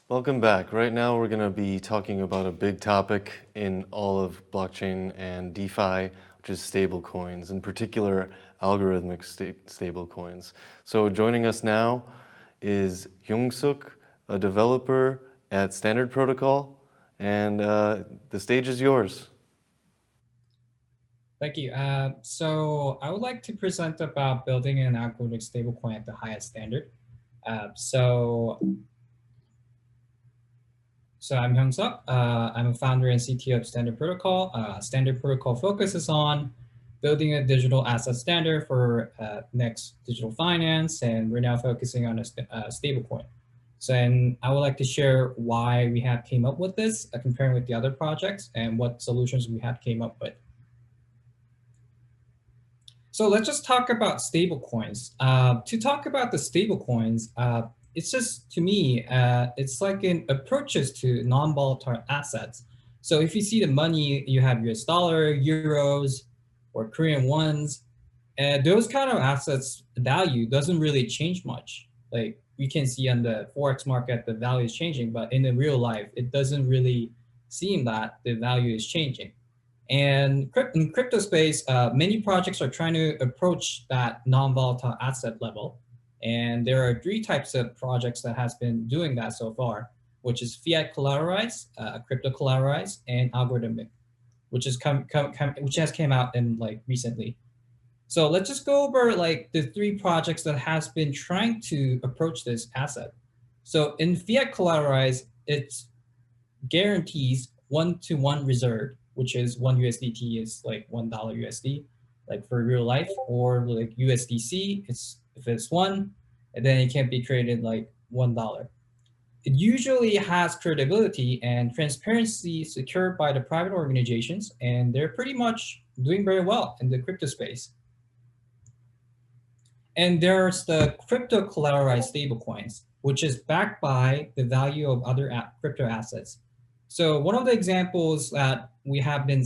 Welcome back. Right now we're going to be talking about a big topic in all of blockchain and DeFi, which is stablecoins, in particular algorithmic stablecoins. So joining us now is Hyungsuk, a developer at Standard Protocol, and the stage is yours. Thank you. So I would like to present about building an algorithmic stablecoin at the highest standard. Uh, so, so I'm Hyungsuk. I'm a founder and CTO of Standard Protocol. Standard Protocol focuses on building a digital asset standard for next digital finance, and we're now focusing on a stablecoin. So, and I would like to share why we have came up with this, comparing with the other projects, and what solutions we have came up with. So let's just talk about stablecoins. To talk about the stablecoins, it's just, to me, it's like an approaches to non-volatile assets. So if you see the money, you have US dollar, euros, or Korean ones, those kind of assets value doesn't really change much. Like we can see on the Forex market, the value is changing, but in the real life, it doesn't really seem that the value is changing. And in crypto space, many projects are trying to approach that non-volatile asset level. And there are three types of projects that has been doing that so far, which is fiat collateralized, crypto collateralized, and algorithmic, which is which has came out in like recently. So let's just go over like the three projects that has been trying to approach this asset. So in fiat collateralized, it guarantees one-to-one reserve, which is one USDT is like $1 USD, like for real life, or like USDC, it's if it's one, and then it can be traded like $1. It usually has credibility and transparency secured by the private organizations, and they're pretty much doing very well in the crypto space. And there's the crypto collateralized stablecoins, which is backed by the value of other crypto assets. So one of the examples that we have been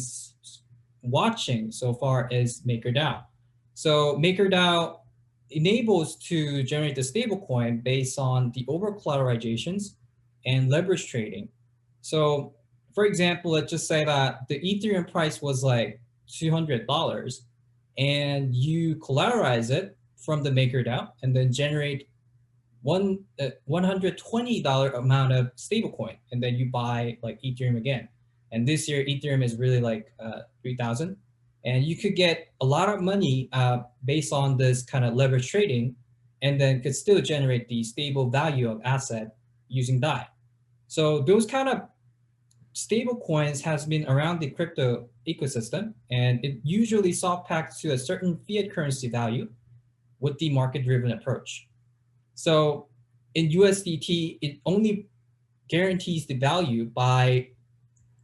watching so far is MakerDAO. So MakerDAO enables to generate the stablecoin based on the over collateralizations and leverage trading. So for example, let's just say that the Ethereum price was like $200 and you collateralize it from the MakerDAO and then generate $120 amount of stablecoin, and then you buy like Ethereum again. And this year Ethereum is really like 3,000, and you could get a lot of money based on this kind of leverage trading, and then could still generate the stable value of asset using DAI. So those kind of stable coins has been around the crypto ecosystem, and it usually soft packs to a certain fiat currency value with the market driven approach. So in USDT, it only guarantees the value by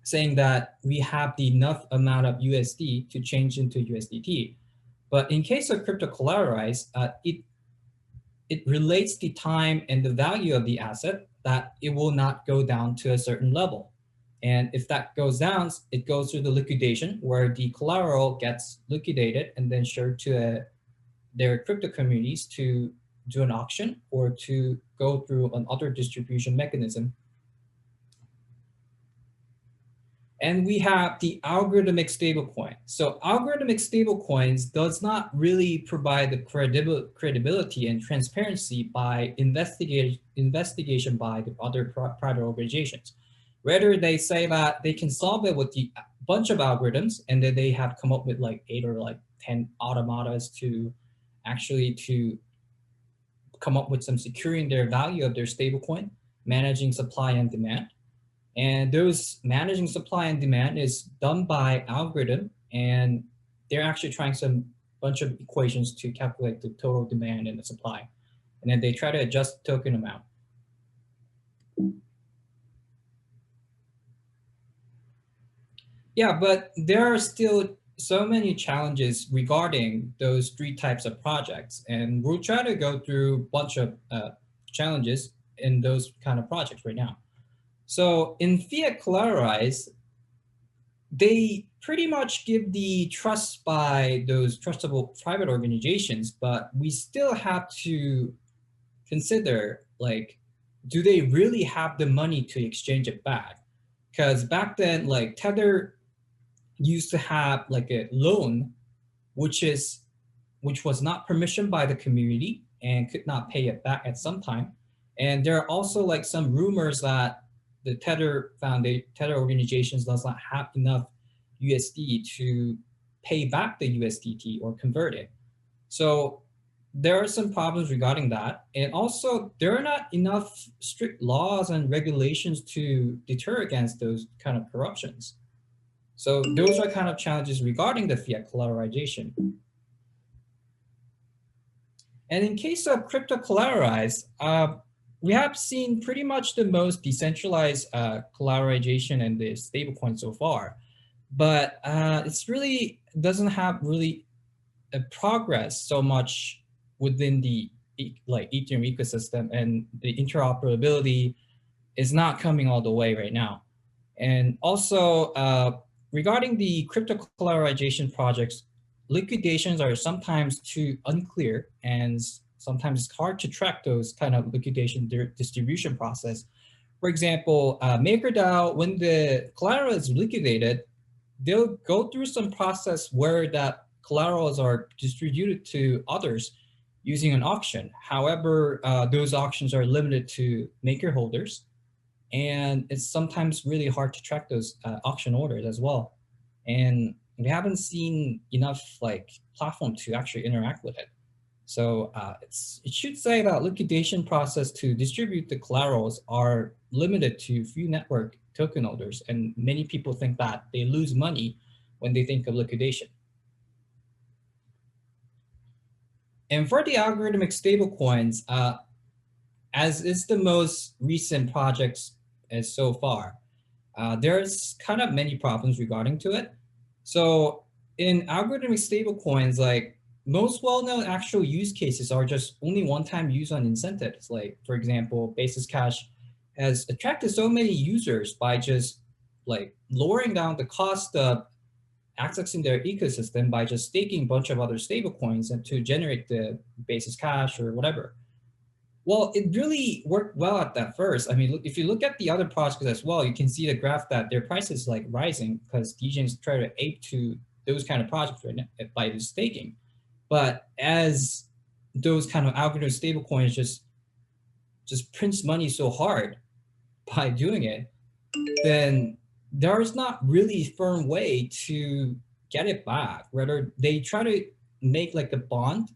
saying that we have the enough amount of USD to change into USDT. But in case of crypto collateralized, it relates the time and the value of the asset that it will not go down to a certain level. And if that goes down, it goes through the liquidation where the collateral gets liquidated and then shared to their crypto communities to do an auction or to go through another distribution mechanism. And we have the algorithmic stablecoin. So algorithmic stablecoins does not really provide the credibility and transparency by investigation by the other private organizations. Rather, they say that they can solve it with the bunch of algorithms, and then they have come up with like 8 or like 10 automatas to actually to come up with some securing their value of their stablecoin, managing supply and demand. And those managing supply and demand is done by algorithm, and they're actually trying some bunch of equations to calculate the total demand and the supply. And then they try to adjust the token amount. Yeah, but there are still so many challenges regarding those three types of projects. And we'll try to go through a bunch of challenges in those kind of projects right now. So in fiat collateralized, they pretty much give the trust by those trustable private organizations, but we still have to consider like do they really have the money to exchange it back? Because back then, like Tether used to have like a loan, which is which was not permissioned by the community and could not pay it back at some time. And there are also like some rumors that the Tether Foundation, Tether organizations does not have enough USD to pay back the USDT or convert it. So there are some problems regarding that. And also there are not enough strict laws and regulations to deter against those kind of corruptions. So those are kind of challenges regarding the fiat collateralization. And in case of crypto collateralized, we have seen pretty much the most decentralized collateralization in the stablecoin so far, but it's really doesn't have really a progress so much within the like Ethereum ecosystem, and the interoperability is not coming all the way right now. And also regarding the crypto collateralization projects, liquidations are sometimes too unclear, and sometimes it's hard to track those kind of liquidation distribution process. For example, MakerDAO, when the collateral is liquidated, they'll go through some process where that collaterals are distributed to others using an auction. However, those auctions are limited to maker holders, and it's sometimes really hard to track those auction orders as well. And we haven't seen enough like platform to actually interact with it. So it should say that liquidation process to distribute the collaterals are limited to few network token holders, and many people think that they lose money when they think of liquidation. And for the algorithmic stablecoins, as is the most recent projects as so far, there's kind of many problems regarding to it. So in algorithmic stablecoins, like most well-known actual use cases are just only one-time use on incentives. Like for example, Basis Cash has attracted so many users by just like lowering down the cost of accessing their ecosystem by just staking a bunch of other stablecoins and to generate the Basis Cash or whatever. Well, it really worked well at that first. I mean, if you look at the other projects as well, you can see the graph that their price is like rising because DJs try to ape to those kind of projects right now by the staking. But as those kind of algorithm stablecoins just prints money so hard by doing it, then there's not really firm way to get it back. Whether they try to make like a bond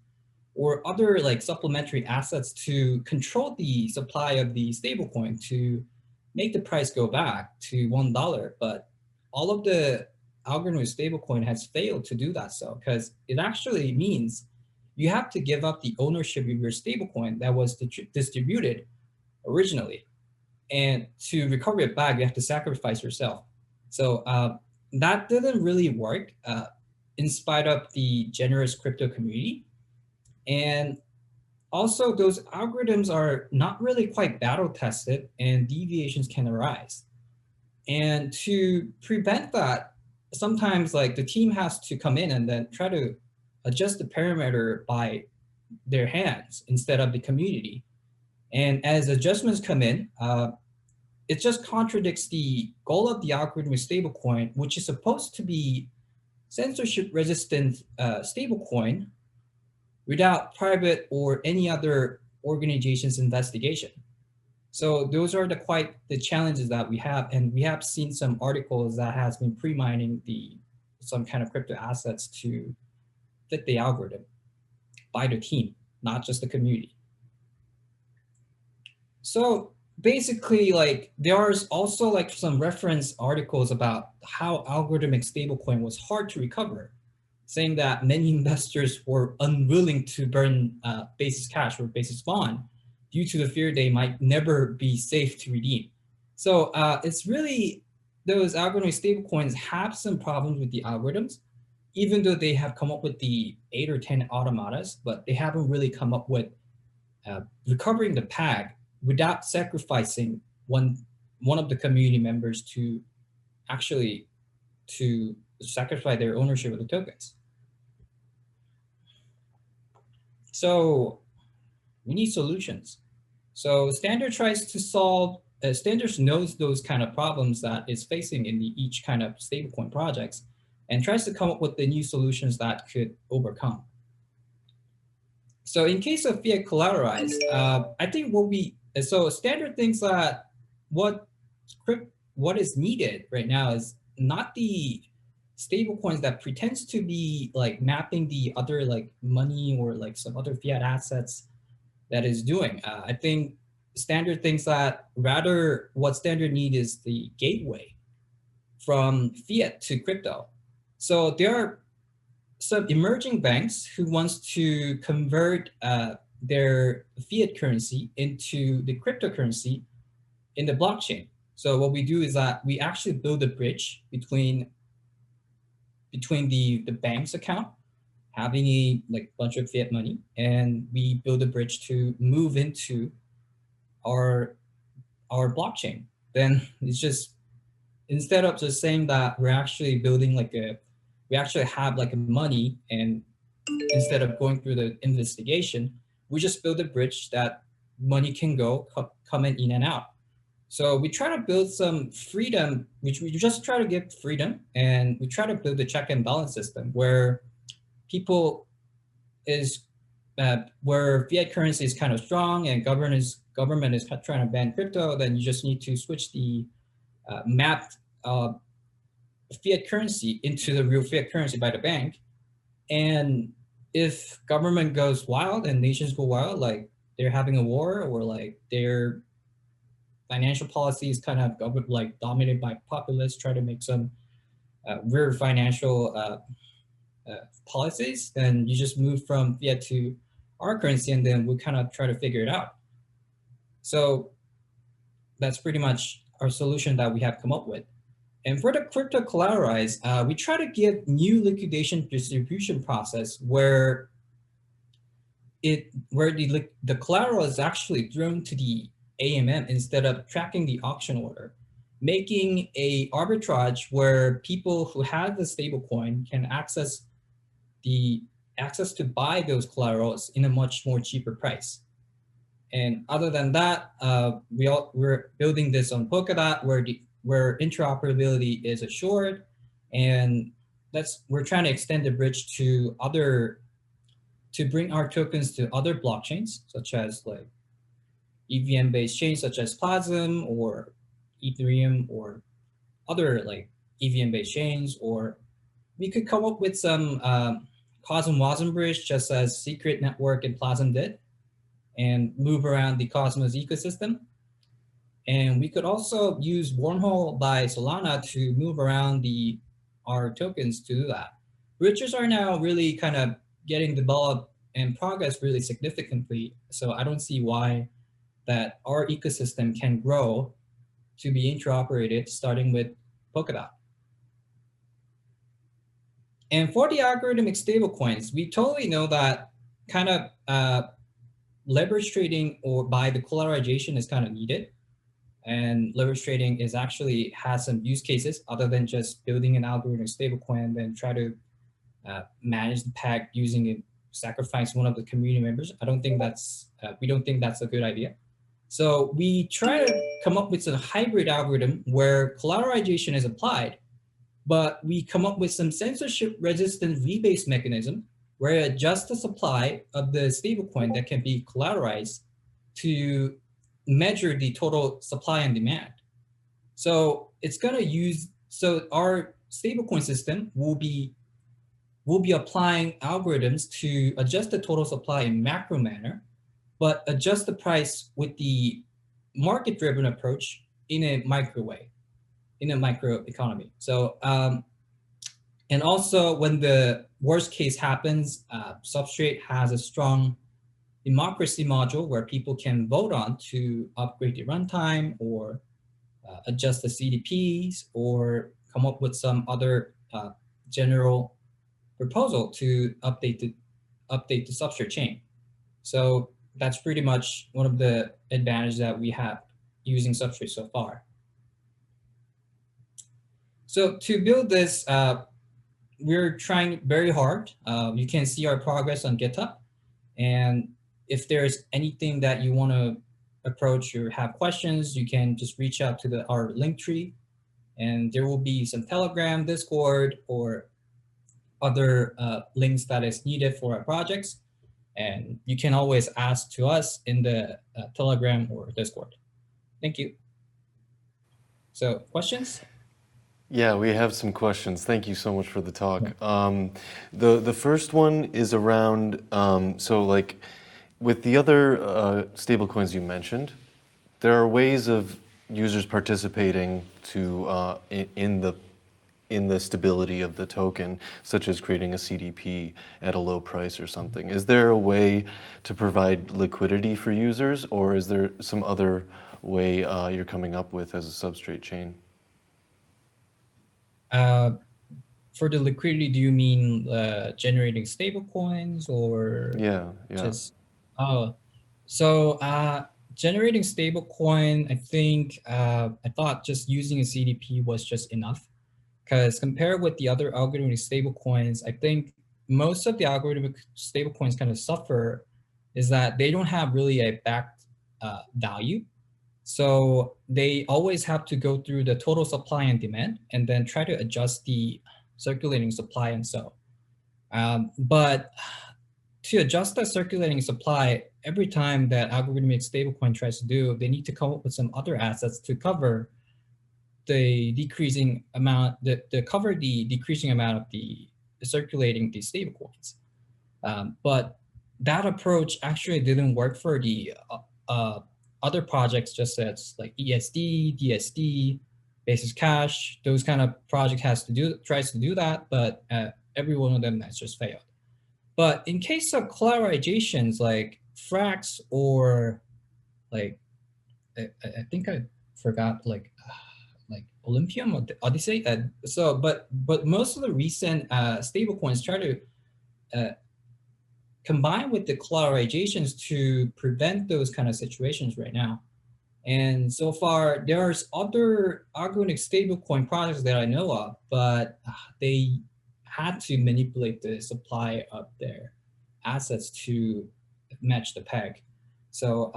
or other like supplementary assets to control the supply of the stablecoin to make the price go back to $1. But all of the algorithmic stablecoin has failed to do that, so because it actually means you have to give up the ownership of your stablecoin that was distributed originally, and to recover it back, you have to sacrifice yourself. So that didn't really work in spite of the generous crypto community. And also those algorithms are not really quite battle tested, and deviations can arise. And to prevent that, sometimes like the team has to come in and then try to adjust the parameter by their hands instead of the community. And as adjustments come in, it just contradicts the goal of the algorithmic stablecoin, which is supposed to be censorship resistant stablecoin without private or any other organization's investigation. So those are the challenges that we have, and we have seen some articles that has been pre-mining some kind of crypto assets to fit the algorithm by the team, not just the community. So basically, like there's also like some reference articles about how algorithmic stablecoin was hard to recover, saying that many investors were unwilling to burn Basis Cash or Basis Bond due to the fear they might never be safe to redeem. So it's really, those algorithmic stablecoins have some problems with the algorithms, even though they have come up with the 8 or 10 automatas, but they haven't really come up with recovering the PAG without sacrificing one of the community members to actually to sacrifice their ownership of the tokens. So we need solutions. So Standard tries to solve, Standard knows those kind of problems that is facing in each kind of stablecoin projects and tries to come up with the new solutions that could overcome. So in case of fiat collateralized, I think so Standard thinks that what is needed right now is not the stablecoins that pretends to be like mapping the other like money or like some other fiat assets that is doing. I think Standard thinks that rather what Standard need is the gateway from fiat to crypto. So there are some emerging banks who wants to convert their fiat currency into the cryptocurrency in the blockchain. So what we do is that we actually build a bridge between the bank's account having a like bunch of fiat money, and we build a bridge to move into our blockchain. Then it's just, instead of just saying that we're actually building like we actually have like a money, and instead of going through the investigation, we just build a bridge that money can go come in and out. So we try to build some freedom, which we just try to give freedom, and we try to build a check and balance system where people is where fiat currency is kind of strong and government is trying to ban crypto. Then you just need to switch the mapped fiat currency into the real fiat currency by the bank. And if government goes wild and nations go wild, like they're having a war or like their financial policy is kind of like dominated by populists try to make some weird financial policies, then you just move from fiat to our currency, and then we kind of try to figure it out. So that's pretty much our solution that we have come up with. And for the crypto collateralized, we try to give new liquidation distribution process where the collateral is actually thrown to the AMM instead of tracking the auction order, making a arbitrage where people who have the stablecoin can access to buy those collaterals in a much more cheaper price. And other than that, we're building this on Polkadot where interoperability is assured, and we're trying to extend the bridge to bring our tokens to other blockchains, such as like EVM-based chains such as Plasm or Ethereum or other like EVM-based chains, or we could come up with some Cosm-Wasm bridge just as Secret Network and Plasm did, and move around the Cosmos ecosystem. And we could also use Wormhole by Solana to move around our tokens to do that. Bridges are now really kind of getting developed and progress really significantly. So I don't see why that our ecosystem can grow to be interoperated starting with Polkadot. And for the algorithmic stablecoins, we totally know that kind of leverage trading or by the collateralization is kind of needed. And leverage trading has some use cases other than just building an algorithmic stablecoin and then try to manage the peg using it, sacrifice one of the community members. We don't think that's a good idea. So we try to come up with a hybrid algorithm where collateralization is applied, but we come up with some censorship resistant rebase mechanism where it adjusts the supply of the stablecoin that can be collateralized to measure the total supply and demand. So our stablecoin system will be applying algorithms to adjust the total supply in macro manner, but adjust the price with the market-driven approach in a micro way, in a micro economy. So, and also when the worst case happens, Substrate has a strong democracy module where people can vote on to upgrade the runtime or adjust the CDPs or come up with some other general proposal to update the Substrate chain. So that's pretty much one of the advantages that we have using Substrate so far. So to build this, we're trying very hard. You can see our progress on GitHub. And if there's anything that you want to approach, you have questions, you can just reach out to our link tree, and there will be some Telegram, Discord, or other links that is needed for our projects. And you can always ask to us in the Telegram or Discord. Thank you. So questions? Yeah, we have some questions. Thank you so much for the talk. The first one is around, so like with the other stablecoins you mentioned, there are ways of users participating to in the stability of the token, such as creating a CDP at a low price or something. Is there a way to provide liquidity for users, or is there some other way you're coming up with as a substrate chain? For the liquidity, do you mean generating stable coins or Yeah. just, oh, so generating stable coin, I think, I thought just using a CDP was just enough, because compared with the other algorithmic stable coins, I think most of the algorithmic stable coins kind of suffer is that they don't have really a backed value. So they always have to go through the total supply and demand and then try to adjust the circulating supply and so. But to adjust that circulating supply, every time that algorithmic stablecoin tries to do, they need to come up with some other assets to cover the decreasing amount, the cover the decreasing amount of the circulating the stablecoins. But that approach actually didn't work for the other projects, just as like ESD, DSD, Basis Cash. Those kind of project tries to do that, but every one of them has just failed. But in case of collateralizations like Frax or like I think I forgot like Olympium or Odyssey. But most of the recent stablecoins try to combine with the collateralizations to prevent those kind of situations right now. And so far, there's other algorithmic stablecoin projects that I know of, but they had to manipulate the supply of their assets to match the peg. So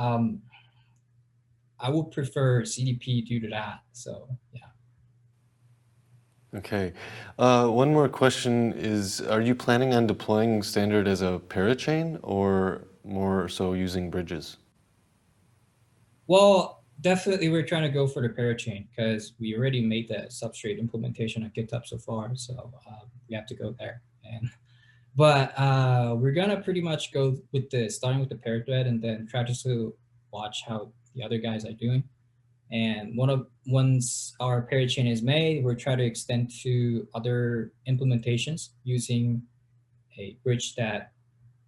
I would prefer CDP due to that. So yeah. Okay. One more question is, are you planning on deploying Standard as a parachain or more so using bridges? Well, definitely we're trying to go for the parachain because we already made the substrate implementation at GitHub so far. So we have to go there. But we're gonna pretty much go with starting with the pair thread and then try to watch how the other guys are doing. And once our parachain is made, we're trying to extend to other implementations using a bridge that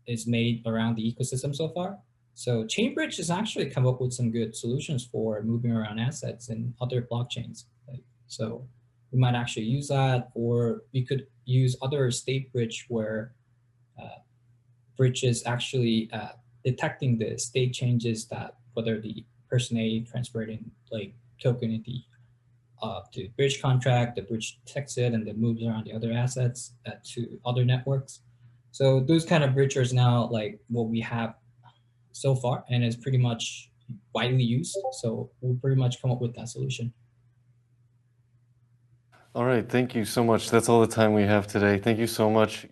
is made around the ecosystem so far. So Chainbridge has actually come up with some good solutions for moving around assets in other blockchains. So we might actually use that, or we could use other state bridge where bridge is actually detecting the state changes, that whether the person A transferred in like token in the bridge contract, the bridge detects it and then moves around the other assets to other networks. So those kind of bridgers now like what we have so far, and it's pretty much widely used. So we'll pretty much come up with that solution. All right. Thank you so much. That's all the time we have today. Thank you so much.